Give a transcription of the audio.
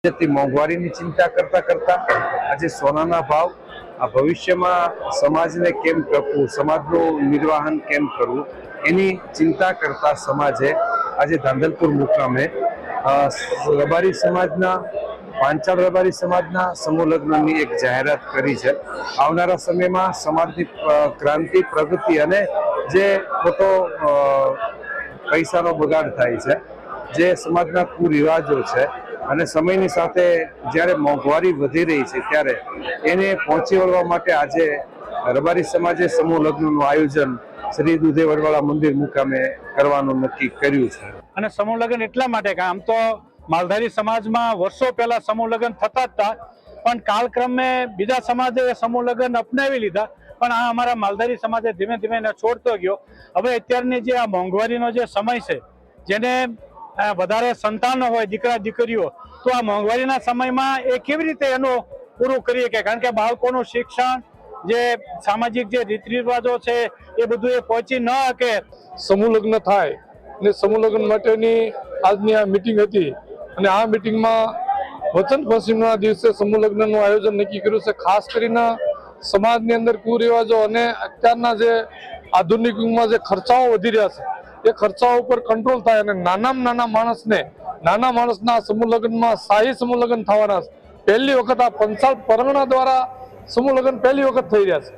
મોંઘવારીની ચિંતા કરતા કરતા આજે સોનાના ભાવ આ ભવિષ્યમાં સમાજને કેમ ટકવું, સમાજનું નિર્વાહન કેમ કરવું એની ચિંતા કરતા સમાજે આજે ધાંધલપુર મુકામે રબારી સમાજના પાંચાળ રબારી સમાજના સમૂહ લગ્નની એક જાહેરાત કરી છે। આવનારા સમયમાં સમાજની ક્રાંતિ, પ્રગતિ અને જે ખોટો પૈસાનો બગાડ થાય છે, જે સમાજના કુરિવાજો છે અને સમયની સાથે જ્યારે મોંઘવારી વધી રહી છે ત્યારે એને પહોંચી વળવા માટે આજે રબારી સમાજે સમૂહ લગ્નનું આયોજન શ્રી દુધે વડવાળા મંદિર મુકામે કરવાનું નક્કી કર્યું છે। અને સમૂહ લગ્ન એટલા માટે કે આમ તો માલધારી સમાજમાં વર્ષો પહેલા સમૂહ લગ્ન થતા જ હતા, પણ કાલક્રમે બીજા સમાજે સમૂહ લગ્ન અપનાવી લીધા, પણ આ અમારા માલધારી સમાજે ધીમે ધીમે એને છોડતો ગયો। હવે અત્યારની જે આ મોંઘવારીનો જે સમય છે, જેને વધારે સંતાનો હોય, દીકરા દીકરીઓ, તો આ મોંઘવારીના સમયમાં એ કેવી રીતે એનું પૂરું કરીએ કે કારણ કે બાળકોનું શિક્ષણ, જે સામાજિક જે રીત રિવાજો છે એ બધું એ પહોંચી ન શકે। સમૂહ લગ્ન થાય અને સમૂહ લગ્ન માટેની આજની આ મિટિંગ હતી અને આ મિટિંગમાં વચન પંચમીના દિવસે સમૂહ લગ્નનું આયોજન નક્કી કર્યું છે। ખાસ કરીને સમાજની અંદર કુરિવાજો અને અત્યારના જે આધુનિક યુગમાં જે ખર્ચાઓ વધી રહ્યા છે એ ખર્ચાઓ ઉપર કંટ્રોલ થાય અને નાના માણસના સમૂહ લગ્નમાં શાહી સમૂહ લગ્ન થવાના છે। પહેલી વખત આ પંચાલ પરગણા દ્વારા સમૂહ લગ્ન પહેલી વખત થઈ રહ્યા છે।